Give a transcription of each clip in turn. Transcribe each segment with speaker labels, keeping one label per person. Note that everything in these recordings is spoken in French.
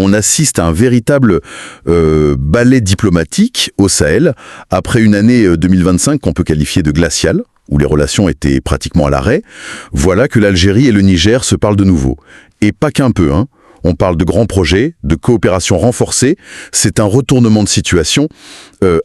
Speaker 1: on assiste à un véritable ballet diplomatique au Sahel, après une année 2025 qu'on peut qualifier de glaciale, où les relations étaient pratiquement à l'arrêt. Voilà que l'Algérie et le Niger se parlent de nouveau. Et pas qu'un peu, hein. On parle de grands projets, de coopération renforcée. C'est un retournement de situation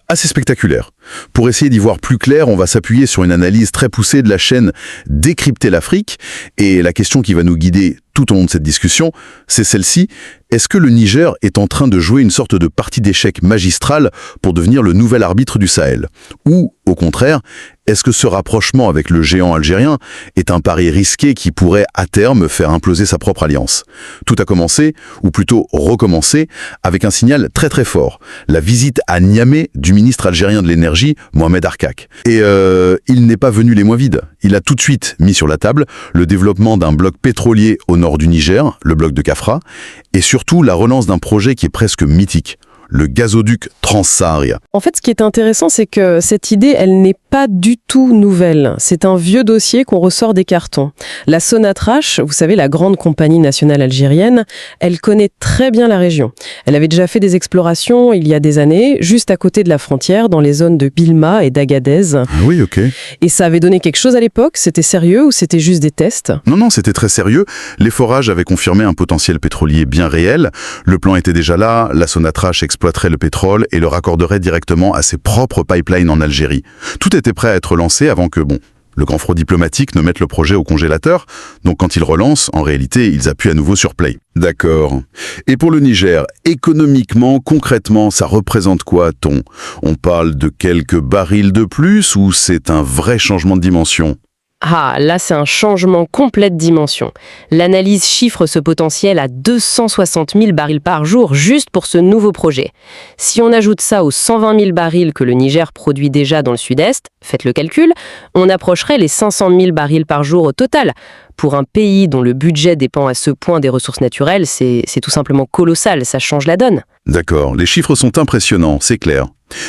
Speaker 1: assez spectaculaire. Pour essayer d'y voir plus clair, on va s'appuyer sur une analyse très poussée de la chaîne Décrypter l'Afrique. Et la question qui va nous guider tout au long de cette discussion, c'est celle-ci. Est-ce que le Niger est en train de jouer une sorte de partie d'échecs magistrale pour devenir le nouvel arbitre du Sahel? Ou, au contraire, est-ce que ce rapprochement avec le géant algérien est un pari risqué qui pourrait, à terme, faire imploser sa propre alliance? Tout a commencé, ou plutôt recommencé, avec un signal très très fort. La visite à Niamey du ministre algérien de l'énergie, Mohamed Arkak. Et il n'est pas venu les mains vides. Il a tout de suite mis sur la table le développement d'un bloc pétrolier au nord du Niger, le bloc de Kafra, et surtout la relance d'un projet qui est presque mythique, le gazoduc Trans-Saharia.
Speaker 2: En fait, ce qui est intéressant, c'est que cette idée, elle n'est pas du tout nouvelle. C'est un vieux dossier qu'on ressort des cartons. La Sonatrach, vous savez, la grande compagnie nationale algérienne, elle connaît très bien la région. Elle avait déjà fait des explorations il y a des années, juste à côté de la frontière, dans les zones de Bilma et d'Agadez.
Speaker 1: Ah oui, ok.
Speaker 2: Et ça avait donné quelque chose à l'époque? C'était sérieux ou c'était juste des tests?
Speaker 1: Non, c'était très sérieux. Les forages avaient confirmé un potentiel pétrolier bien réel. Le plan était déjà là, la Sonatrach exploiterait le pétrole et le raccorderait directement à ses propres pipelines en Algérie. Tout était prêt à être lancé avant que, le grand froid diplomatique ne mette le projet au congélateur. Donc quand ils relancent, en réalité, ils appuient à nouveau sur play. D'accord. Et pour le Niger, économiquement, concrètement, ça représente quoi, Ton? On parle de quelques barils de plus ou c'est un vrai changement de dimension?
Speaker 3: Ah, là c'est un changement complet de dimension. L'analyse chiffre ce potentiel à 260 000 barils par jour juste pour ce nouveau projet. Si on ajoute ça aux 120 000 barils que le Niger produit déjà dans le sud-est, faites le calcul, on approcherait les 500 000 barils par jour au total. Pour un pays dont le budget dépend à ce point des ressources naturelles, c'est tout simplement colossal, ça change la donne.
Speaker 1: D'accord, les chiffres sont impressionnants, c'est clair.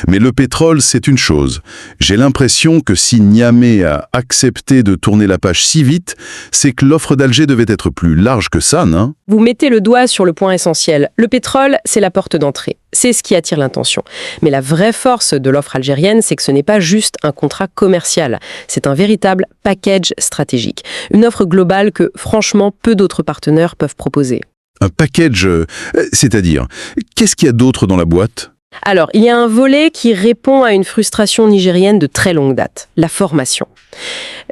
Speaker 1: Mais le pétrole, c'est une chose. J'ai l'impression que si Niamey a accepté de tourner la page si vite, c'est que l'offre d'Alger devait être plus large que ça, non?
Speaker 3: Vous mettez le doigt sur le point essentiel. Le pétrole, c'est la porte d'entrée. C'est ce qui attire l'attention. Mais la vraie force de l'offre algérienne, c'est que ce n'est pas juste un contrat commercial. C'est un véritable package stratégique. Une offre globale que, franchement, peu d'autres partenaires peuvent proposer.
Speaker 1: Un package, c'est-à-dire, qu'est-ce qu'il y a d'autre dans la boîte?
Speaker 3: Alors, il y a un volet qui répond à une frustration nigérienne de très longue date, la formation.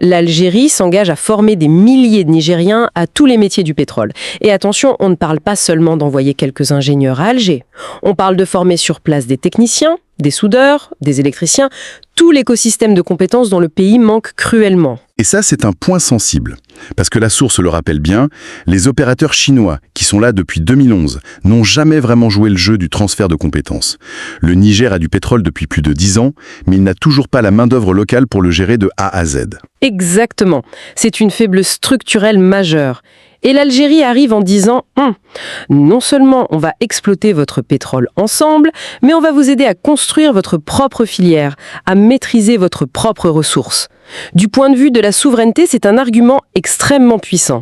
Speaker 3: L'Algérie s'engage à former des milliers de Nigériens à tous les métiers du pétrole. Et attention, on ne parle pas seulement d'envoyer quelques ingénieurs à Alger. On parle de former sur place des techniciens, des soudeurs, des électriciens, tout l'écosystème de compétences dont le pays manque cruellement.
Speaker 1: Et ça, c'est un point sensible. Parce que la source le rappelle bien, les opérateurs chinois, qui sont là depuis 2011, n'ont jamais vraiment joué le jeu du transfert de compétences. Le Niger a du pétrole depuis plus de 10 ans, mais il n'a toujours pas la main-d'œuvre locale pour le gérer de A à Z.
Speaker 3: Exactement. C'est une faiblesse structurelle majeure. Et l'Algérie arrive en disant « Non seulement on va exploiter votre pétrole ensemble, mais on va vous aider à construire votre propre filière, à maîtriser votre propre ressource. » Du point de vue de la souveraineté, c'est un argument extrêmement puissant.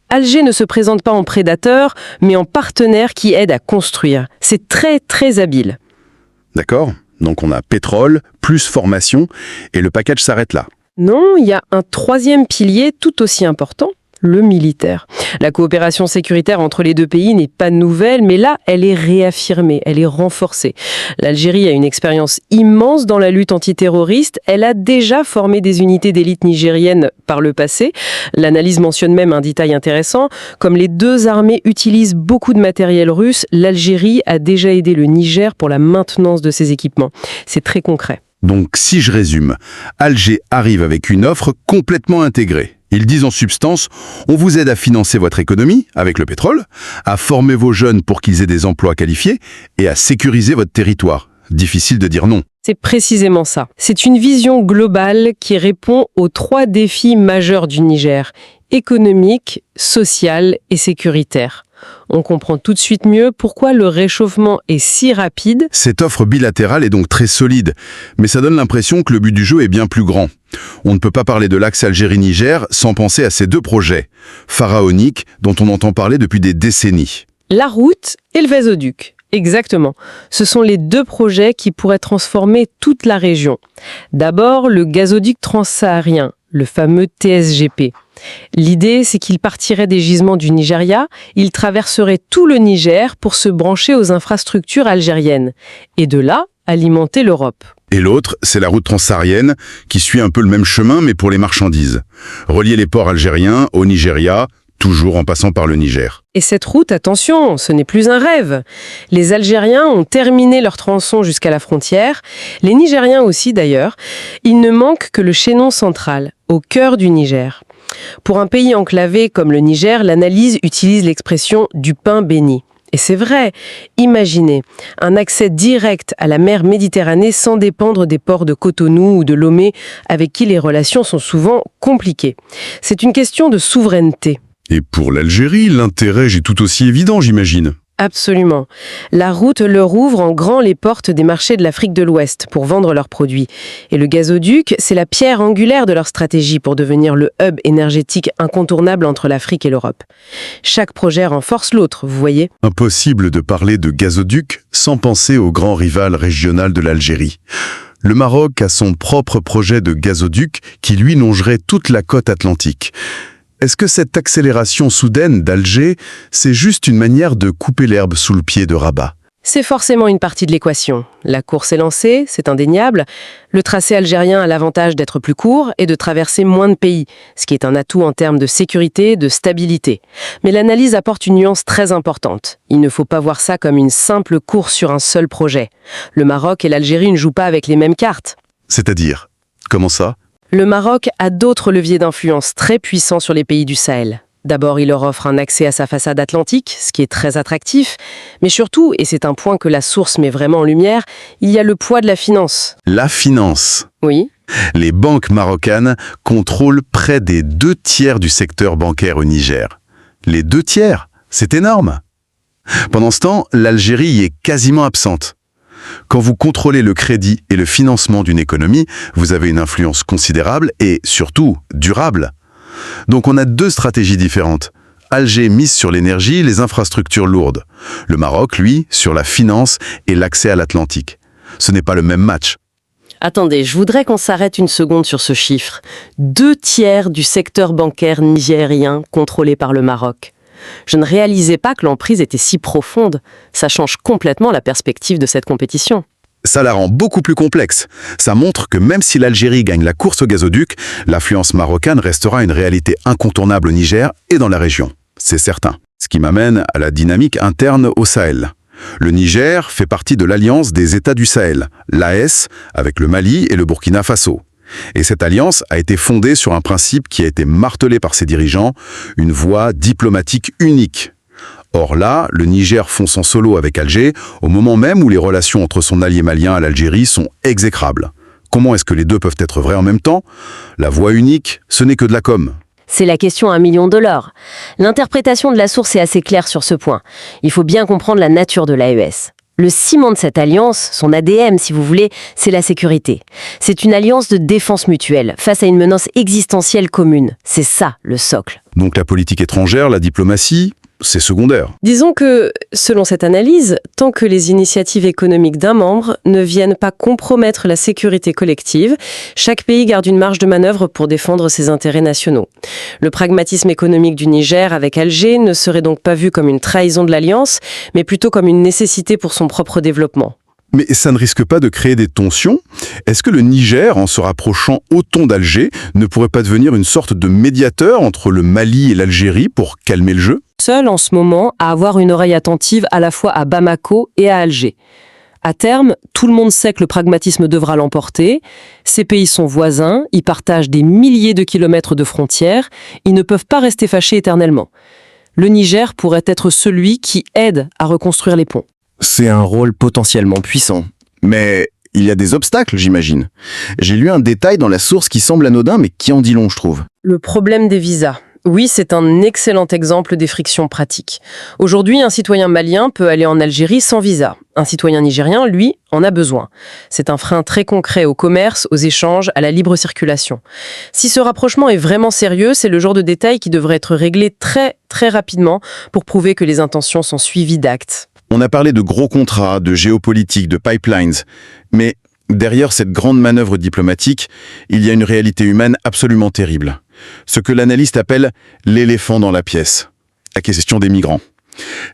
Speaker 3: Alger ne se présente pas en prédateur, mais en partenaire qui aide à construire. C'est très, très habile.
Speaker 1: D'accord? Donc on a pétrole, plus formation, et le package s'arrête là.
Speaker 3: Non, il y a un troisième pilier tout aussi important. Le militaire. La coopération sécuritaire entre les deux pays n'est pas nouvelle, mais là, elle est réaffirmée, elle est renforcée. L'Algérie a une expérience immense dans la lutte antiterroriste. Elle a déjà formé des unités d'élite nigériennes par le passé. L'analyse mentionne même un détail intéressant. Comme les deux armées utilisent beaucoup de matériel russe, l'Algérie a déjà aidé le Niger pour la maintenance de ses équipements. C'est très concret.
Speaker 1: Donc, si je résume, Alger arrive avec une offre complètement intégrée. Ils disent en substance, on vous aide à financer votre économie avec le pétrole, à former vos jeunes pour qu'ils aient des emplois qualifiés et à sécuriser votre territoire. Difficile de dire non.
Speaker 3: C'est précisément ça. C'est une vision globale qui répond aux 3 défis majeurs du Niger: économique, social et sécuritaire. On comprend tout de suite mieux pourquoi le réchauffement est si rapide.
Speaker 1: Cette offre bilatérale est donc très solide, mais ça donne l'impression que le but du jeu est bien plus grand. On ne peut pas parler de l'axe Algérie-Niger sans penser à ces 2 projets, pharaoniques dont on entend parler depuis des décennies.
Speaker 3: La route et le gazoduc. Exactement. Ce sont les deux projets qui pourraient transformer toute la région. D'abord, le gazoduc transsaharien, le fameux TSGP. L'idée, c'est qu'il partirait des gisements du Nigeria, il traverserait tout le Niger pour se brancher aux infrastructures algériennes. Et de là, alimenter l'Europe.
Speaker 1: Et l'autre, c'est la route transsaharienne, qui suit un peu le même chemin, mais pour les marchandises. Relier les ports algériens au Nigeria, toujours en passant par le Niger.
Speaker 3: Et cette route, attention, ce n'est plus un rêve. Les Algériens ont terminé leur tronçon jusqu'à la frontière, les Nigériens aussi d'ailleurs. Il ne manque que le chaînon central, au cœur du Niger. Pour un pays enclavé comme le Niger, l'analyse utilise l'expression « du pain béni ». Et c'est vrai, imaginez un accès direct à la mer Méditerranée sans dépendre des ports de Cotonou ou de Lomé, avec qui les relations sont souvent compliquées. C'est une question de souveraineté.
Speaker 1: Et pour l'Algérie, l'intérêt est tout aussi évident, j'imagine.
Speaker 3: Absolument. La route leur ouvre en grand les portes des marchés de l'Afrique de l'Ouest pour vendre leurs produits. Et le gazoduc, c'est la pierre angulaire de leur stratégie pour devenir le hub énergétique incontournable entre l'Afrique et l'Europe. Chaque projet renforce l'autre, vous voyez.
Speaker 1: Impossible de parler de gazoduc sans penser au grand rival régional de l'Algérie. Le Maroc a son propre projet de gazoduc qui lui longerait toute la côte atlantique. Est-ce que cette accélération soudaine d'Alger, c'est juste une manière de couper l'herbe sous le pied de Rabat ?
Speaker 3: C'est forcément une partie de l'équation. La course est lancée, c'est indéniable. Le tracé algérien a l'avantage d'être plus court et de traverser moins de pays, ce qui est un atout en termes de sécurité, de stabilité. Mais l'analyse apporte une nuance très importante. Il ne faut pas voir ça comme une simple course sur un seul projet. Le Maroc et l'Algérie ne jouent pas avec les mêmes cartes.
Speaker 1: C'est-à-dire, comment ça ?
Speaker 3: Le Maroc a d'autres leviers d'influence très puissants sur les pays du Sahel. D'abord, il leur offre un accès à sa façade atlantique, ce qui est très attractif. Mais surtout, et c'est un point que la source met vraiment en lumière, il y a le poids de la finance.
Speaker 1: La finance.
Speaker 3: Oui.
Speaker 1: Les banques marocaines contrôlent près des 2/3 du secteur bancaire au Niger. Les 2/3, c'est énorme. Pendant ce temps, l'Algérie y est quasiment absente. Quand vous contrôlez le crédit et le financement d'une économie, vous avez une influence considérable et, surtout, durable. Donc on a deux stratégies différentes. Alger mise sur l'énergie, les infrastructures lourdes. Le Maroc, lui, sur la finance et l'accès à l'Atlantique. Ce n'est pas le même match.
Speaker 3: Attendez, je voudrais qu'on s'arrête une seconde sur ce chiffre. 2/3 du secteur bancaire nigérien contrôlé par le Maroc. Je ne réalisais pas que l'emprise était si profonde. Ça change complètement la perspective de cette compétition.
Speaker 1: Ça la rend beaucoup plus complexe. Ça montre que même si l'Algérie gagne la course au gazoduc, l'influence marocaine restera une réalité incontournable au Niger et dans la région. C'est certain. Ce qui m'amène à la dynamique interne au Sahel. Le Niger fait partie de l'Alliance des États du Sahel, l'AES, avec le Mali et le Burkina Faso. Et cette alliance a été fondée sur un principe qui a été martelé par ses dirigeants, une voie diplomatique unique. Or là, le Niger fonce en solo avec Alger, au moment même où les relations entre son allié malien à l'Algérie sont exécrables. Comment est-ce que les deux peuvent être vrais en même temps ? La voie unique, ce n'est que de la com.
Speaker 4: C'est la question à $1 million. L'interprétation de la source est assez claire sur ce point. Il faut bien comprendre la nature de l'AES. Le ciment de cette alliance, son ADN si vous voulez, c'est la sécurité. C'est une alliance de défense mutuelle face à une menace existentielle commune. C'est ça le socle.
Speaker 1: Donc la politique étrangère, la diplomatie, c'est secondaire.
Speaker 3: Disons que, selon cette analyse, tant que les initiatives économiques d'un membre ne viennent pas compromettre la sécurité collective, chaque pays garde une marge de manœuvre pour défendre ses intérêts nationaux. Le pragmatisme économique du Niger avec Alger ne serait donc pas vu comme une trahison de l'Alliance, mais plutôt comme une nécessité pour son propre développement.
Speaker 1: Mais ça ne risque pas de créer des tensions ? Est-ce que le Niger, en se rapprochant autant d'Alger, ne pourrait pas devenir une sorte de médiateur entre le Mali et l'Algérie pour calmer le jeu ?
Speaker 3: Seul en ce moment à avoir une oreille attentive à la fois à Bamako et à Alger. À terme, tout le monde sait que le pragmatisme devra l'emporter. Ces pays sont voisins, ils partagent des milliers de kilomètres de frontières, ils ne peuvent pas rester fâchés éternellement. Le Niger pourrait être celui qui aide à reconstruire les ponts.
Speaker 5: C'est un rôle potentiellement puissant. Mais il y a des obstacles, j'imagine. J'ai lu un détail dans la source qui semble anodin, mais qui en dit long, je trouve.
Speaker 3: Le problème des visas. Oui, c'est un excellent exemple des frictions pratiques. Aujourd'hui, un citoyen malien peut aller en Algérie sans visa. Un citoyen nigérien, lui, en a besoin. C'est un frein très concret au commerce, aux échanges, à la libre circulation. Si ce rapprochement est vraiment sérieux, c'est le genre de détail qui devrait être réglé très, très rapidement pour prouver que les intentions sont suivies d'actes.
Speaker 1: On a parlé de gros contrats, de géopolitique, de pipelines, mais derrière cette grande manœuvre diplomatique, il y a une réalité humaine absolument terrible. Ce que l'analyste appelle l'éléphant dans la pièce. La question des migrants.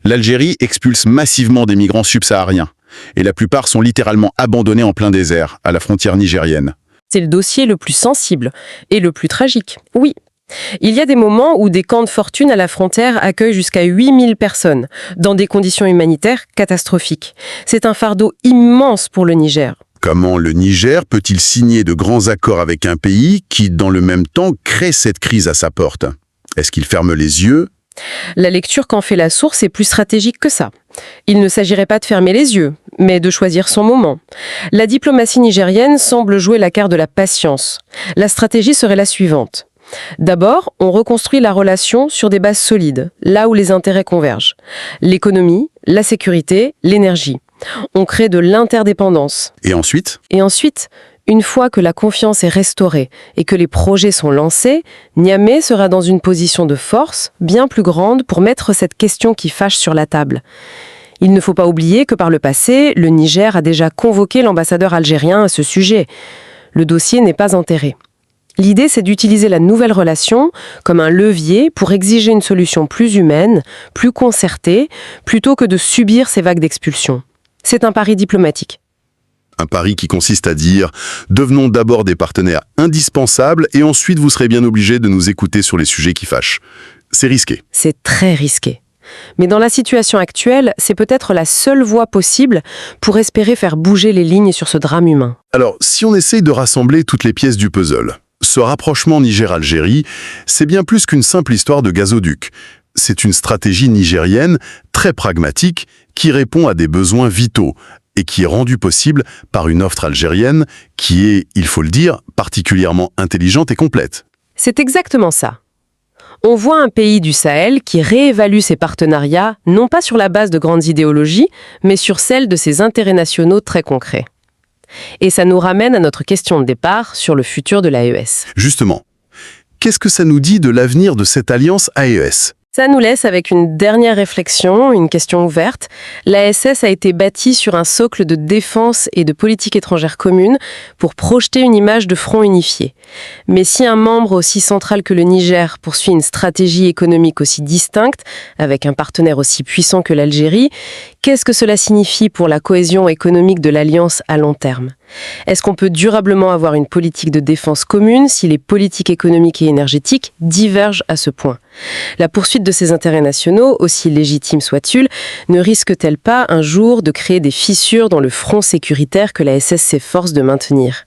Speaker 1: L'Algérie expulse massivement des migrants subsahariens, et la plupart sont littéralement abandonnés en plein désert, à la frontière nigérienne.
Speaker 3: C'est le dossier le plus sensible et le plus tragique. Oui. Il y a des moments où des camps de fortune à la frontière accueillent jusqu'à 8000 personnes, dans des conditions humanitaires catastrophiques. C'est un fardeau immense pour le Niger.
Speaker 1: Comment le Niger peut-il signer de grands accords avec un pays qui, dans le même temps, crée cette crise à sa porte? Est-ce qu'il ferme les yeux?
Speaker 3: La lecture qu'en fait la source est plus stratégique que ça. Il ne s'agirait pas de fermer les yeux, mais de choisir son moment. La diplomatie nigérienne semble jouer la carte de la patience. La stratégie serait la suivante. D'abord, on reconstruit la relation sur des bases solides, là où les intérêts convergent. L'économie, la sécurité, l'énergie. On crée de l'interdépendance.
Speaker 1: Et ensuite?
Speaker 3: Et ensuite, une fois que la confiance est restaurée et que les projets sont lancés, Niamey sera dans une position de force bien plus grande pour mettre cette question qui fâche sur la table. Il ne faut pas oublier que par le passé, le Niger a déjà convoqué l'ambassadeur algérien à ce sujet. Le dossier n'est pas enterré. L'idée, c'est d'utiliser la nouvelle relation comme un levier pour exiger une solution plus humaine, plus concertée, plutôt que de subir ces vagues d'expulsion. C'est un pari diplomatique.
Speaker 1: Un pari qui consiste à dire « Devenons d'abord des partenaires indispensables et ensuite vous serez bien obligés de nous écouter sur les sujets qui fâchent. » C'est risqué.
Speaker 3: C'est très risqué. Mais dans la situation actuelle, c'est peut-être la seule voie possible pour espérer faire bouger les lignes sur ce drame humain.
Speaker 1: Alors, si on essaye de rassembler toutes les pièces du puzzle, ce rapprochement Niger-Algérie, c'est bien plus qu'une simple histoire de gazoduc. C'est une stratégie nigérienne très pragmatique qui répond à des besoins vitaux et qui est rendue possible par une offre algérienne qui est, il faut le dire, particulièrement intelligente et complète.
Speaker 3: C'est exactement ça. On voit un pays du Sahel qui réévalue ses partenariats, non pas sur la base de grandes idéologies, mais sur celle de ses intérêts nationaux très concrets. Et ça nous ramène à notre question de départ sur le futur de l'AES.
Speaker 1: Justement, qu'est-ce que ça nous dit de l'avenir de cette alliance AES ?
Speaker 3: Ça nous laisse avec une dernière réflexion, une question ouverte. L'ASS a été bâtie sur un socle de défense et de politique étrangère commune pour projeter une image de front unifié. Mais si un membre aussi central que le Niger poursuit une stratégie économique aussi distincte, avec un partenaire aussi puissant que l'Algérie, qu'est-ce que cela signifie pour la cohésion économique de l'Alliance à long terme ? Est-ce qu'on peut durablement avoir une politique de défense commune si les politiques économiques et énergétiques divergent à ce point ? La poursuite de ces intérêts nationaux, aussi légitimes soient-ils, ne risque-t-elle pas un jour de créer des fissures dans le front sécuritaire que la SS s'efforce de maintenir ?